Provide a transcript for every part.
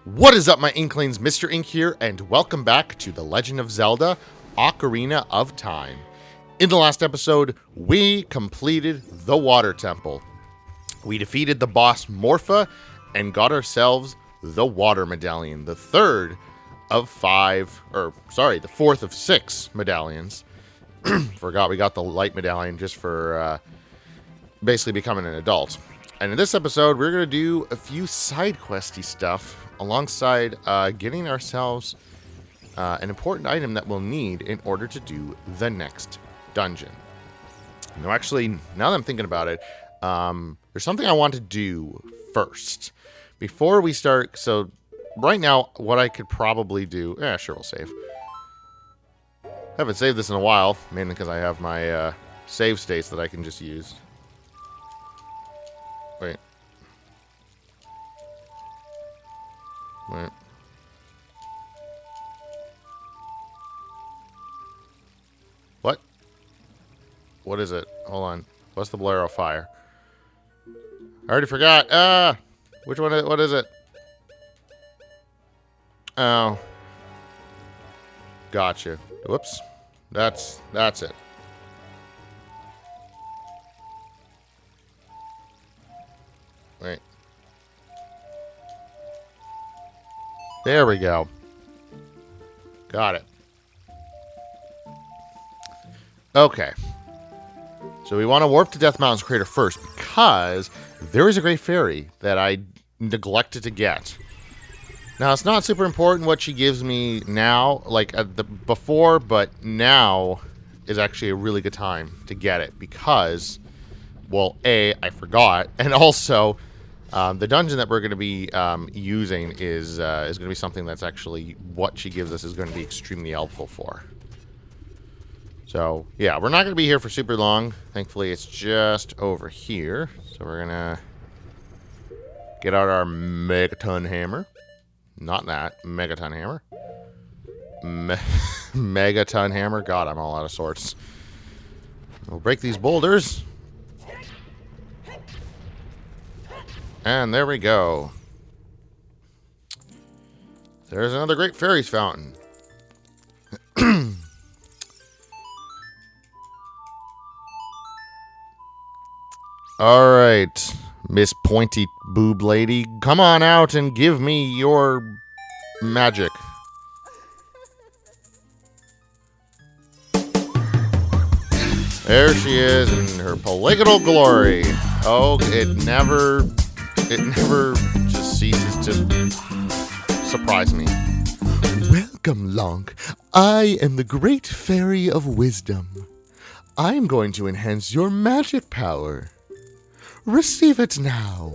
What is up, my Inklings? Mr. Ink here, and welcome back to The Legend of Zelda, Ocarina of Time. In the last episode, we completed the Water Temple. We defeated the boss Morpha and got ourselves the Water Medallion, the fourth of six medallions. Forgot we got the Light Medallion just for basically becoming an adult. And in this episode, we're going to do a few side questy stuff alongside getting ourselves an important item that we'll need in order to do the next dungeon. No, actually, now that I'm thinking about it, there's something I want to do first. Before we start, so right now, what I could probably do... sure, we'll save. Haven't saved this in a while, mainly because I have my save states that I can just use. Wait. What? What is it? Hold on. What's the Bolero Fire? I already forgot. Which one? What is it? Oh. Gotcha. Whoops. That's it. Wait. There we go. Got it. Okay. So we want to warp to Death Mountain's crater first because there is a great fairy that I neglected to get. Now, it's not super important what she gives me now, like before, but now is actually a really good time to get it because, well, A, I forgot, and also the dungeon that we're going to be using is going to be something that's actually what she gives us is going to be extremely helpful for. So, yeah, we're not going to be here for super long. Thankfully, it's just over here. So we're going to get out our Megaton Hammer. Not that. Megaton Hammer. Megaton Hammer. God, I'm all out of sorts. We'll break these boulders. And there we go. There's another great fairies fountain. Alright, Miss Pointy Boob Lady, come on out and give me your magic. There she is in her polygonal glory. Oh, it never just ceases to surprise me. Welcome, Lonk. I am the great fairy of wisdom. I am going to enhance your magic power. Receive it now.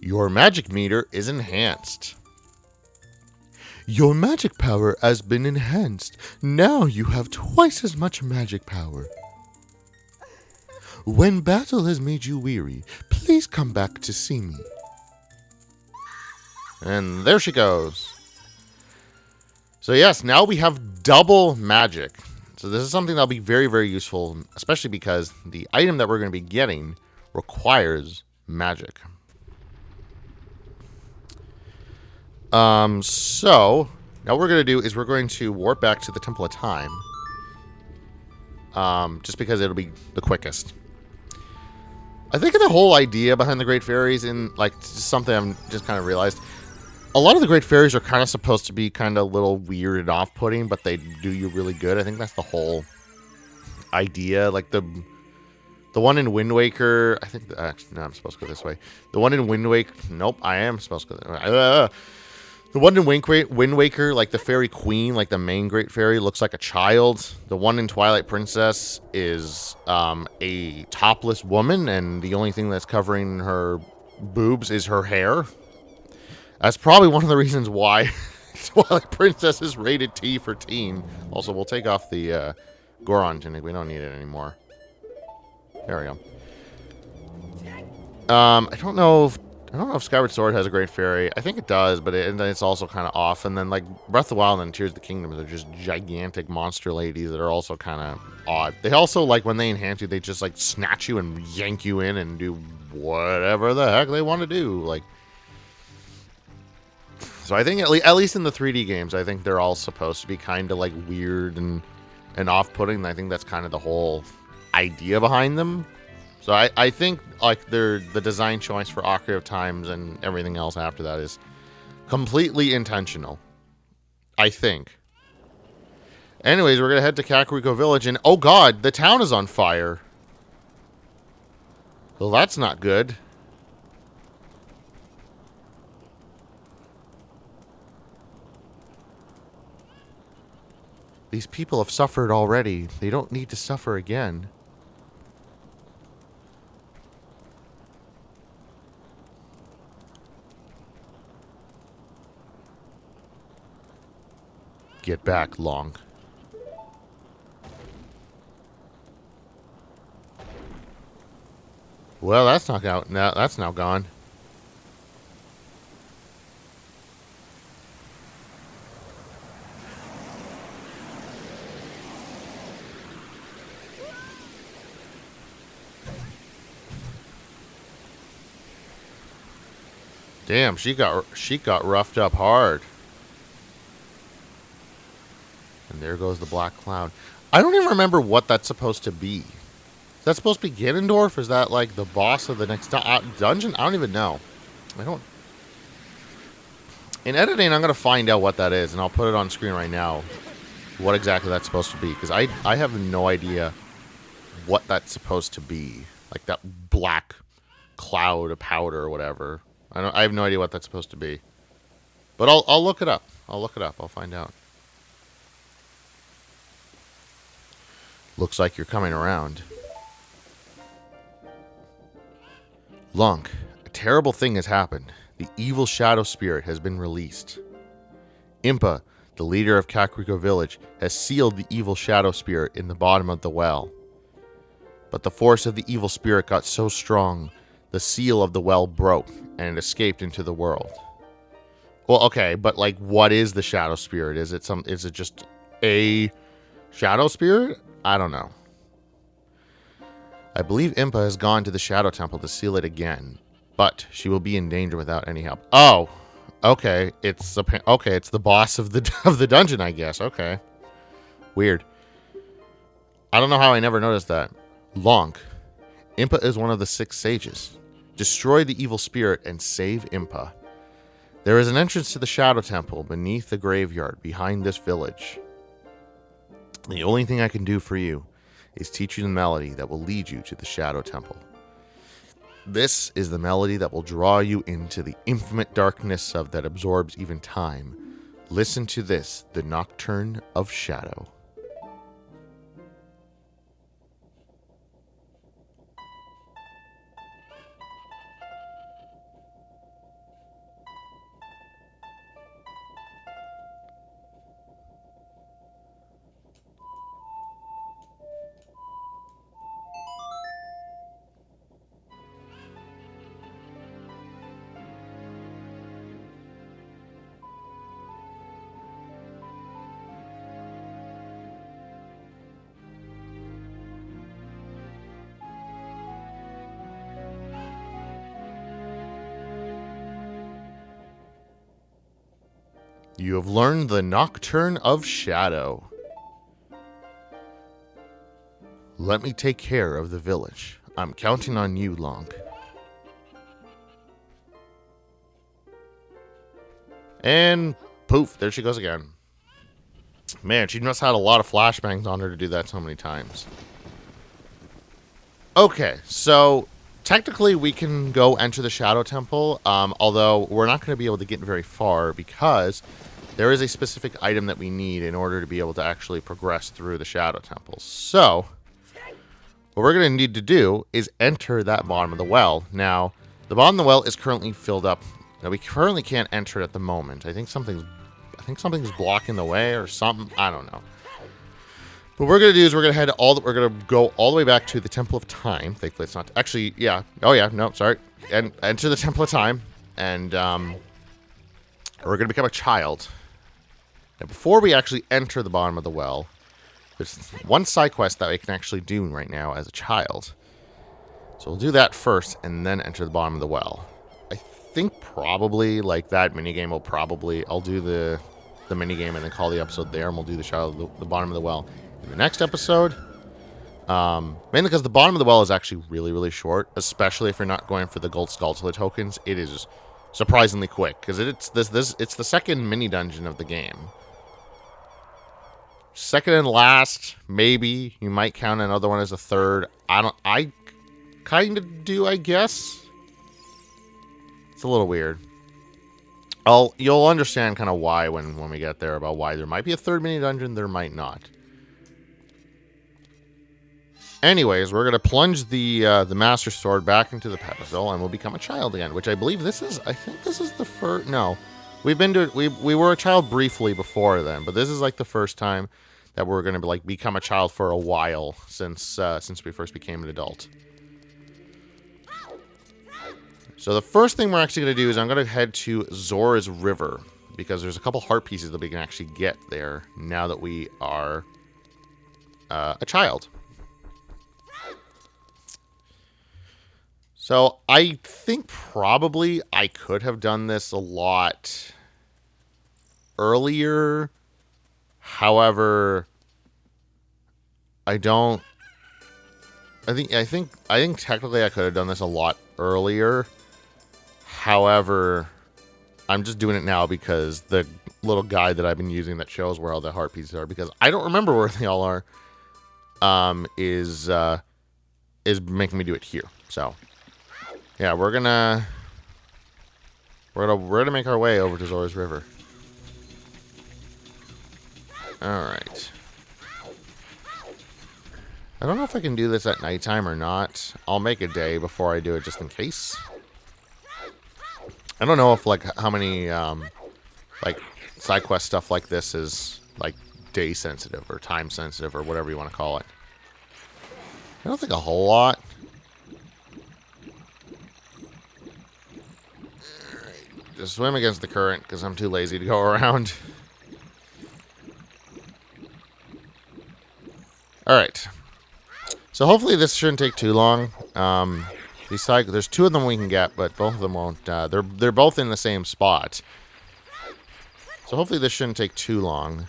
Your magic meter is enhanced. Your magic power has been enhanced. Now you have twice as much magic power. When battle has made you weary, please come back to see me. And there she goes. So yes, now we have double magic. So this is something that'll be very, very useful, especially because the item that we're going to be getting requires magic. So, now what we're going to do is we're going to warp back to the Temple of Time. Just because it'll be the quickest. I think the whole idea behind the Great Fairies, and like something I've just kind of realized, a lot of the Great Fairies are kind of supposed to be kind of a little weird and off-putting, but they do you really good. I think that's the whole idea. Like the one in Wind Waker, I think, actually, no, I'm supposed to go this way. The one in Wind Waker, nope, I am supposed to go this way. The one in Wind Waker, like the Fairy Queen, like the main Great Fairy, looks like a child. The one in Twilight Princess is a topless woman, and the only thing that's covering her boobs is her hair. That's probably one of the reasons why Twilight Princess is rated T for teen. Also, we'll take off the Goron tunic. We don't need it anymore. There we go. I don't know if Skyward Sword has a Great Fairy. I think it does, but it's also kind of off. And then like Breath of the Wild and Tears of the Kingdom, they're just gigantic monster ladies that are also kind of odd. They also like when they enhance you, they just like snatch you and yank you in and do whatever the heck they want to do. Like, so I think at least in the 3D games, I think they're all supposed to be kind of like weird and off-putting. And I think that's kind of the whole idea behind them. So I think like the design choice for Ocarina of Times and everything else after that is completely intentional. I think. Anyways, we're gonna head to Kakariko Village, and oh god, the town is on fire. Well, that's not good. These people have suffered already. They don't need to suffer again. Get back, Long. Well, that's not out. Now that's now gone. Damn, she got roughed up hard. And there goes the black cloud. I don't even remember what that's supposed to be. Is that supposed to be Ganondorf? Is that like the boss of the next dungeon? I don't even know. I don't. In editing, I'm going to find out what that is, and I'll put it on screen right now. What exactly that's supposed to be, because I have no idea what that's supposed to be. Like that black cloud of powder or whatever. I have no idea what that's supposed to be. But I'll look it up. I'll find out. Looks like you're coming around. Lunk, a terrible thing has happened. The evil shadow spirit has been released. Impa, the leader of Kakariko Village, has sealed the evil shadow spirit in the bottom of the well. But the force of the evil spirit got so strong, the seal of the well broke, and it escaped into the world. Well, okay, but like, what is the shadow spirit? Is it just a shadow spirit? I don't know. I believe Impa has gone to the Shadow Temple to seal it again, but she will be in danger without any help. Oh, okay. It's the boss of the dungeon, I guess. Okay, weird. I don't know how I never noticed that. Lonk, Impa is one of the 6 sages. Destroy the evil spirit and save Impa. There is an entrance to the Shadow Temple beneath the graveyard behind this village. The only thing I can do for you is teach you the melody that will lead you to the Shadow Temple. This is the melody that will draw you into the infinite darkness that absorbs even time. Listen to this, the Nocturne of Shadow. You have learned the Nocturne of Shadow. Let me take care of the village. I'm counting on you, Lonk. And poof, there she goes again. Man, she must have had a lot of flashbangs on her to do that so many times. Okay, so technically we can go enter the Shadow Temple, although we're not going to be able to get very far because there is a specific item that we need in order to be able to actually progress through the Shadow Temple. So what we're going to need to do is enter that bottom of the well. Now, the bottom of the well is currently filled up. Now, we currently can't enter it at the moment. I think something's blocking the way or something. I don't know. What we're going to do is we're going to go all the way back to the Temple of Time. Thankfully, it's not actually, yeah. Oh, yeah. No, sorry. enter the Temple of Time, and we're going to become a child. Now, before we actually enter the bottom of the well, there's one side quest that we can actually do right now as a child. So we'll do that first, and then enter the bottom of the well. I think probably, like, that minigame will probably... I'll do the minigame and then call the episode there, and we'll do the bottom of the well in the next episode. Mainly because the bottom of the well is actually really, really short, especially if you're not going for the gold Skulltula tokens. It is surprisingly quick, because it's the second mini dungeon of the game. Second and last, maybe. You might count another one as a third. I kind of do, I guess. It's a little weird. You'll understand kind of why when we get there, about why there might be a third mini dungeon, there might not. Anyways, we're gonna plunge the Master Sword back into the pedestal, and we'll become a child again. Which I believe this is. I think this is the first. No, we've been to. We were a child briefly before then, but this is like the first time that we're gonna like become a child for a while since we first became an adult. So the first thing we're actually going to do is I'm going to head to Zora's River, because there's a couple heart pieces that we can actually get there now that we are a child. So I think probably I could have done this a lot earlier. However, I don't... I think technically I could have done this a lot earlier. However, I'm just doing it now because the little guide that I've been using that shows where all the heart pieces are, because I don't remember where they all are, is making me do it here. So, yeah, we're gonna make our way over to Zora's River. All right. I don't know if I can do this at nighttime or not. I'll make a day before I do it just in case. I don't know if, like, how many, like, side quest stuff like this is, like, day sensitive or time sensitive or whatever you want to call it. I don't think a whole lot. Alright. Just swim against the current because I'm too lazy to go around. Alright. So hopefully this shouldn't take too long. There's two of them we can get, but both of them won't. They're both in the same spot. So hopefully this shouldn't take too long.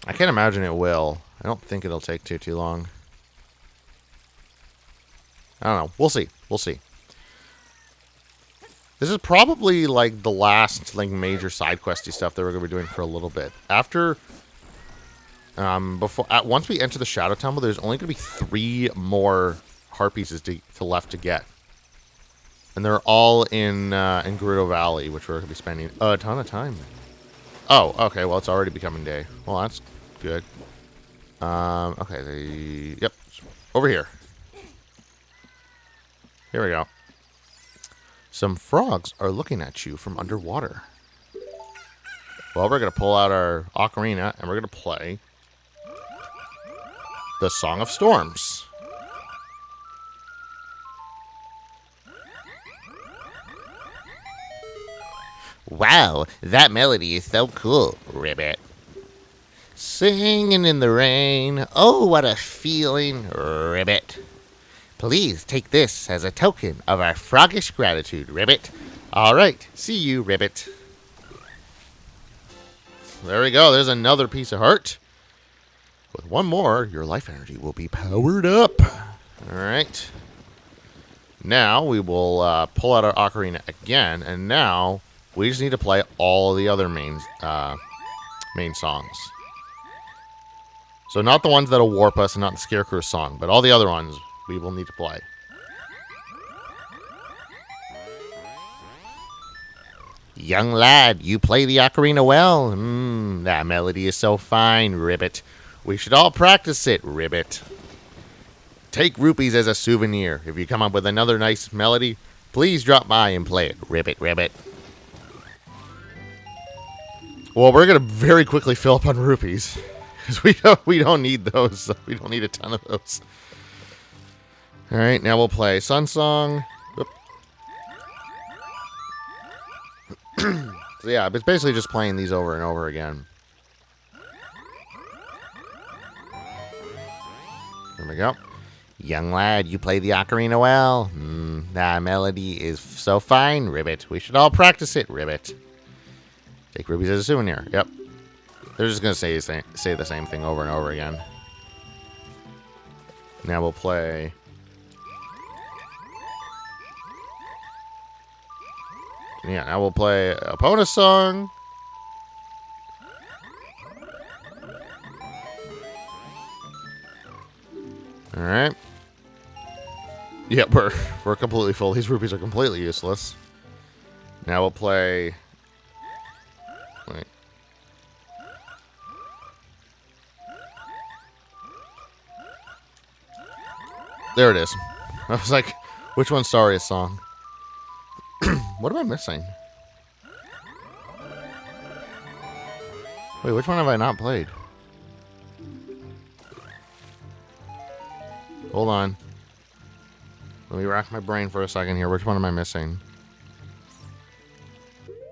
I can't imagine it will. I don't think it'll take too long. I don't know. We'll see. We'll see. This is probably like the last like major side questy stuff that we're gonna be doing for a little bit. After once we enter the Shadow Temple, there's only gonna be 3 more heart pieces left to get, and they're all in Gerudo Valley, which we're gonna be spending a ton of time. Oh, okay. Well, it's already becoming day. Well, that's good. Okay. Yep. Over here. Here we go. Some frogs are looking at you from underwater. Well, we're gonna pull out our ocarina and we're gonna play the Song of Storms. Wow, that melody is so cool, Ribbit. Singing in the rain, oh, what a feeling, Ribbit. Please take this as a token of our froggish gratitude, Ribbit. All right, see you, Ribbit. There we go, there's another piece of heart. With one more, your life energy will be powered up. All right. Now we will pull out our ocarina again, and now we just need to play all of the other main songs. So not the ones that'll warp us and not the Scarecrow song, but all the other ones we will need to play. Young lad, you play the ocarina well. That melody is so fine, Ribbit. We should all practice it, Ribbit. Take rupees as a souvenir. If you come up with another nice melody, please drop by and play it, Ribbit, Ribbit. Well, we're gonna very quickly fill up on rupees, because we don't need those. We don't need a ton of those. Alright, now we'll play Sun Song. Whoop. So yeah, it's basically just playing these over and over again. There we go. Young lad, you play the ocarina well. That melody is so fine, Ribbit. We should all practice it, Ribbit. Take rubies as a souvenir. Yep. They're just going to say the same thing over and over again. Now we'll play... Yeah, now we'll play a Epona song. Alright. Yeah, we're completely full. These rupees are completely useless. Now we'll play... Wait. There it is. I was like, which one's Saria's song? What am I missing? Wait, which one have I not played? Hold on. Let me rack my brain for a second here. Which one am I missing?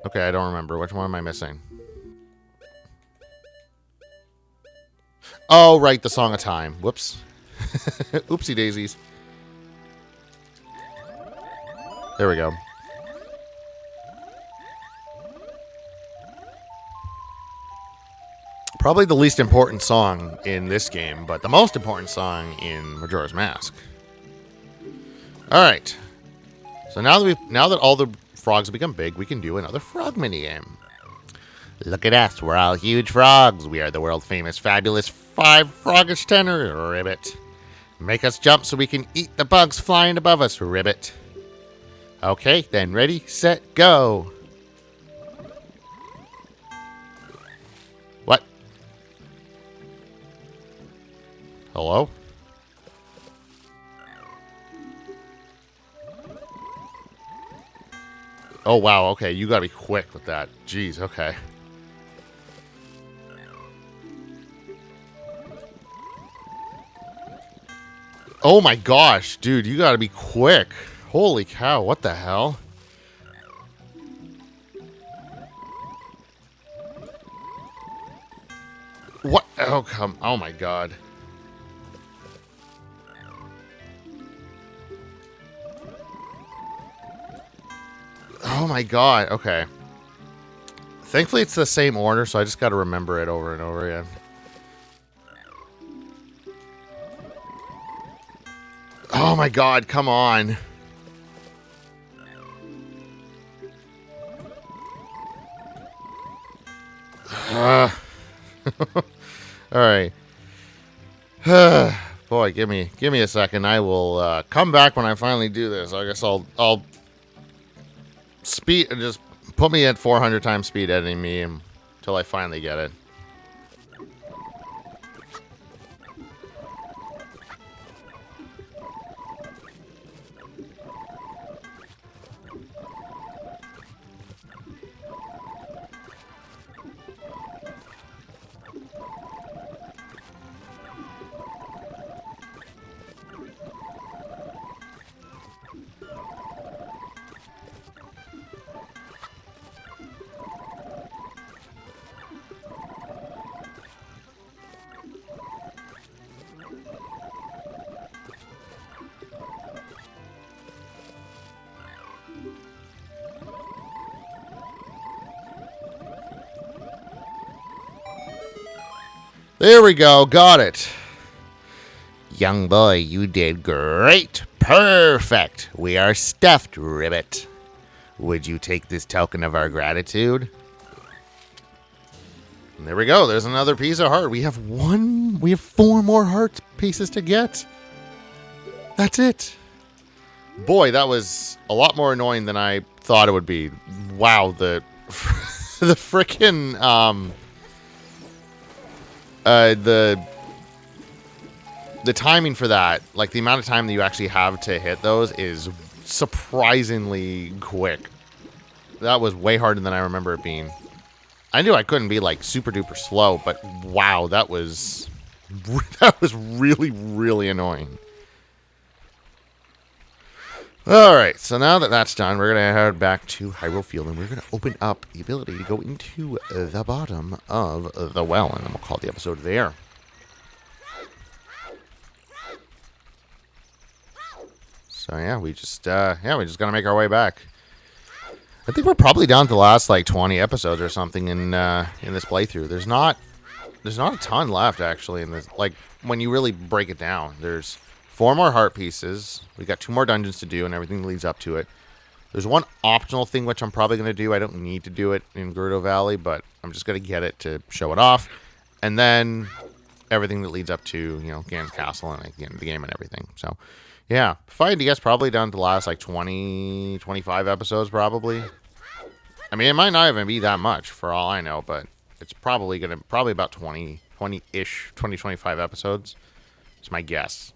Okay, I don't remember. Which one am I missing? Oh, right, the Song of Time. Whoops. Oopsie daisies. There we go. Probably the least important song in this game, but the most important song in Majora's Mask. Alright. So now that all the frogs have become big, we can do another frog minigame. Look at us, we're all huge frogs. We are the world famous fabulous 5 froggish tenor, Ribbit. Make us jump so we can eat the bugs flying above us, Ribbit. Okay, then ready, set, go. What? Hello? Oh, wow, okay, you gotta be quick with that. Jeez, okay. Oh my gosh, dude, you gotta be quick. Holy cow, what the hell? What? Oh, come. Oh my god. Oh my god, okay. Thankfully it's the same order, so I just gotta remember it over and over again. Oh my god, come on. Alright. Boy, give me a second. I will come back when I finally do this. I guess I'll speed and just put me at 400 times speed editing me until I finally get it. There we go. Got it. Young boy, you did great. Perfect. We are stuffed, Ribbit. Would you take this token of our gratitude? And there we go. There's another piece of heart. We have 4 more heart pieces to get. That's it. Boy, that was a lot more annoying than I thought it would be. Wow, the frickin' the timing for that, like the amount of time that you actually have to hit those is surprisingly quick. That was way harder than I remember it being. I knew I couldn't be like super duper slow, but wow, that was really, really annoying. Alright, so now that that's done, we're going to head back to Hyrule Field, and we're going to open up the ability to go into the bottom of the well, and then we'll call the episode there. So yeah, we just gotta make our way back. I think we're probably down to the last like 20 episodes or something in this playthrough. There's not a ton left actually in this. Like when you really break it down, there's 4 more heart pieces. We got 2 more dungeons to do, and everything leads up to it. There's one optional thing which I'm probably gonna do. I don't need to do it in Gerudo Valley, but I'm just gonna get it to show it off, and then everything that leads up to Ganon's Castle and again the game and everything. So. Yeah, if I had to guess, probably down to the last, like, 20, 25 episodes, probably. I mean, it might not even be that much, for all I know, but it's probably about 20-ish, 20, 25 episodes. It's my guess.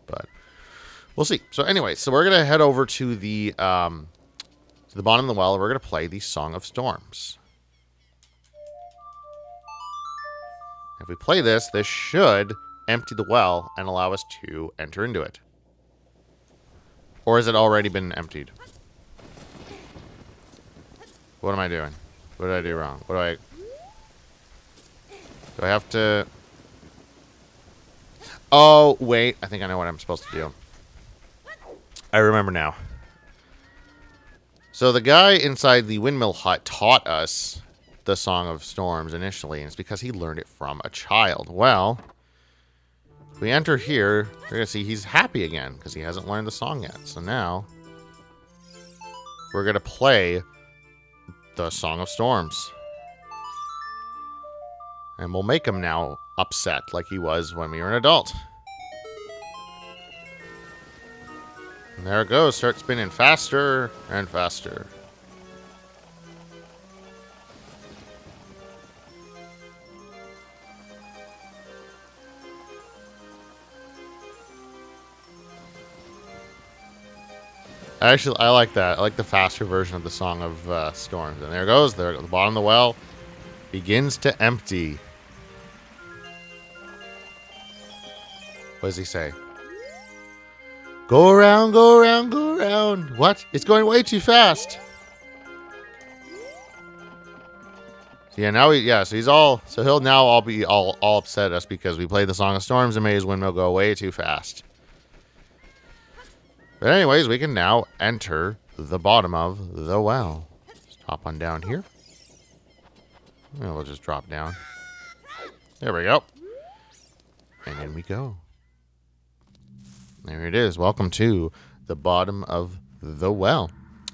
But we'll see. So anyway, so we're going to head over to the bottom of the well, and we're going to play the Song of Storms. If we play this, this should empty the well and allow us to enter into it. Or has it already been emptied? What am I doing? What did I do wrong? Do I have to... Oh, wait. I think I know what I'm supposed to do. I remember now. So the guy inside the windmill hut taught us the Song of Storms initially, and it's because he learned it from a child. Well... we enter here, we're going to see he's happy again because he hasn't learned the song yet. So now we're going to play the Song of Storms. And we'll make him now upset like he was when we were an adult. And there it goes. Start spinning faster and faster. Actually, I like that. I like the faster version of the Song of Storms. And there it goes. There, the bottom of the well begins to empty. What does he say? Go around, go around, go around. What? It's going way too fast. So yeah, now so he's all, so he'll now all be all upset at us because we played the Song of Storms and made his windmill go way too fast. But anyways, we can now enter the bottom of the well. Let's hop on down here. And we'll just drop down. There we go. And in we go. There it is. Welcome to the bottom of the well.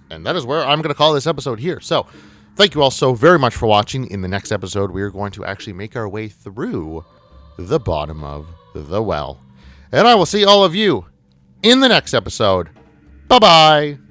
And that is where I'm going to call this episode here. So, thank you all so very much for watching. In the next episode, we are going to actually make our way through the bottom of the well. And I will see all of you in the next episode. Bye-bye.